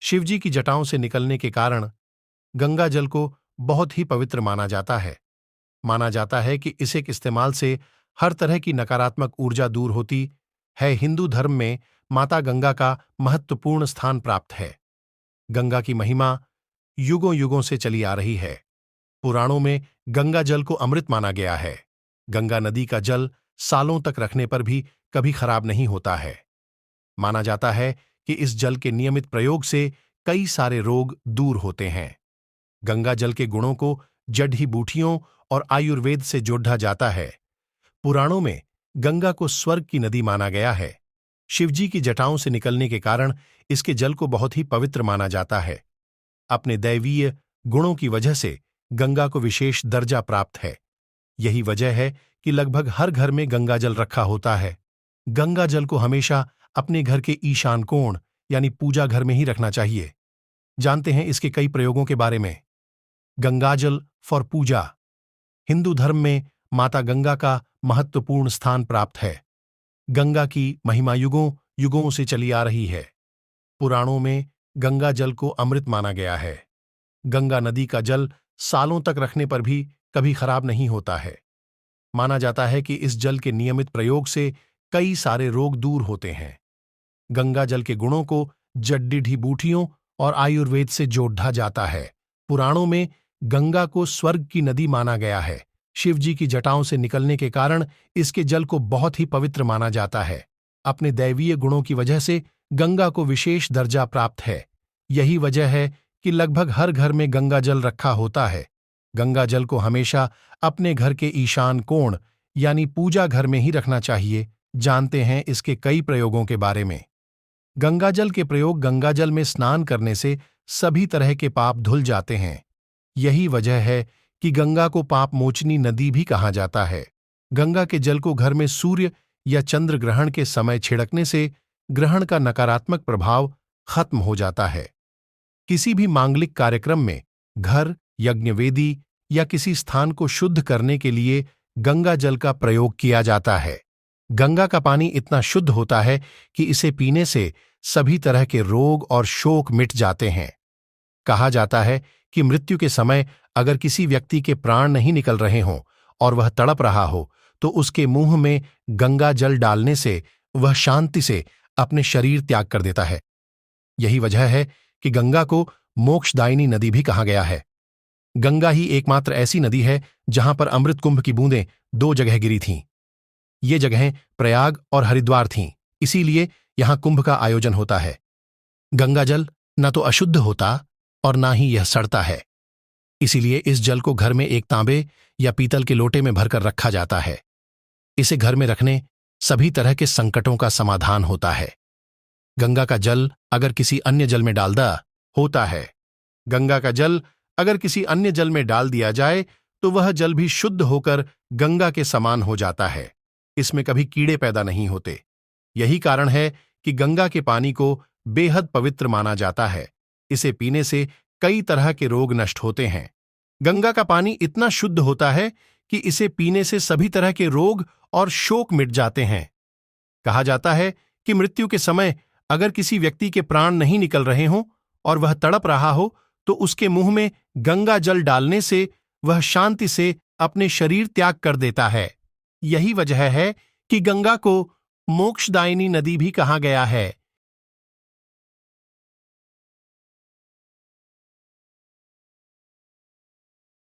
शिवजी की जटाओं से निकलने के कारण गंगा जल को बहुत ही पवित्र माना जाता है। माना जाता है कि इसे के इस्तेमाल से हर तरह की नकारात्मक ऊर्जा दूर होती है। हिंदू धर्म में माता गंगा का महत्वपूर्ण स्थान प्राप्त है। गंगा की महिमा युगों युगों से चली आ रही है। पुराणों में गंगा जल को अमृत माना गया है। गंगा नदी का जल सालों तक रखने पर भी कभी खराब नहीं होता है। माना जाता है कि इस जल के नियमित प्रयोग से कई सारे रोग दूर होते हैं। गंगा जल के गुणों को जड़ी बूटियों और आयुर्वेद से जोड़ा जाता है। पुराणों में गंगा को स्वर्ग की नदी माना गया है। शिवजी की जटाओं से निकलने के कारण इसके जल को बहुत ही पवित्र माना जाता है। अपने दैवीय गुणों की वजह से गंगा को विशेष दर्जा प्राप्त है। यही वजह है कि लगभग हर घर में गंगा जल रखा होता है। गंगा जल को हमेशा अपने घर के ईशान कोण यानी पूजा घर में ही रखना चाहिए। जानते हैं इसके कई प्रयोगों के बारे में। गंगाजल फॉर पूजा। हिंदू धर्म में माता गंगा का महत्वपूर्ण स्थान प्राप्त है। गंगा की महिमा युगों युगों से चली आ रही है। पुराणों में गंगा जल को अमृत माना गया है। गंगा नदी का जल सालों तक रखने पर भी कभी खराब नहीं होता है। माना जाता है कि इस जल के नियमित प्रयोग से कई सारे रोग दूर होते हैं। गंगा जल के गुणों को जड़ी बूटियों और आयुर्वेद से जोड़ा जाता है। पुराणों में गंगा को स्वर्ग की नदी माना गया है। शिवजी की जटाओं से निकलने के कारण इसके जल को बहुत ही पवित्र माना जाता है। अपने दैवीय गुणों की वजह से गंगा को विशेष दर्जा प्राप्त है। यही वजह है कि लगभग हर घर में गंगा जल रखा होता है। गंगा जल को हमेशा अपने घर के ईशान कोण यानी पूजा घर में ही रखना चाहिए। जानते हैं इसके कई प्रयोगों के बारे में। गंगाजल के प्रयोग। गंगाजल में स्नान करने से सभी तरह के पाप धुल जाते हैं। यही वजह है कि गंगा को पाप मोचनी नदी भी कहा जाता है। गंगा के जल को घर में सूर्य या चंद्र ग्रहण के समय छिड़कने से ग्रहण का नकारात्मक प्रभाव खत्म हो जाता है। किसी भी मांगलिक कार्यक्रम में घर, यज्ञवेदी या किसी स्थान को शुद्ध करने के लिए गंगा जल का प्रयोग किया जाता है। गंगा का पानी इतना शुद्ध होता है कि इसे पीने से सभी तरह के रोग और शोक मिट जाते हैं। कहा जाता है कि मृत्यु के समय अगर किसी व्यक्ति के प्राण नहीं निकल रहे हों और वह तड़प रहा हो तो उसके मुंह में गंगा जल डालने से वह शांति से अपने शरीर त्याग कर देता है। यही वजह है कि गंगा को मोक्षदायिनी नदी भी कहा गया है। गंगा ही एकमात्र ऐसी नदी है जहां पर अमृत कुंभ की बूंदें 2 जगह गिरी थीं। ये जगहें प्रयाग और हरिद्वार थीं, इसीलिए यहां कुंभ का आयोजन होता है। गंगा जल न तो अशुद्ध होता और ना ही यह सड़ता है। इसीलिए इस जल को घर में एक तांबे या पीतल के लोटे में भरकर रखा जाता है। इसे घर में रखने सभी तरह के संकटों का समाधान होता है। गंगा का जल अगर किसी अन्य जल में डाल दिया होता है। गंगा का जल अगर किसी अन्य जल में डाल दिया जाए तो वह जल भी शुद्ध होकर गंगा के समान हो जाता है। इसमें कभी कीड़े पैदा नहीं होते। यही कारण है कि गंगा के पानी को बेहद पवित्र माना जाता है। इसे पीने से कई तरह के रोग नष्ट होते हैं। गंगा का पानी इतना शुद्ध होता है कि इसे पीने से सभी तरह के रोग और शोक मिट जाते हैं। कहा जाता है कि मृत्यु के समय अगर किसी व्यक्ति के प्राण नहीं निकल रहे हों और वह तड़प रहा हो तो उसके मुंह में गंगा जल डालने से वह शांति से अपने शरीर त्याग कर देता है। यही वजह है कि गंगा को मोक्षदायिनी नदी भी कहा गया है।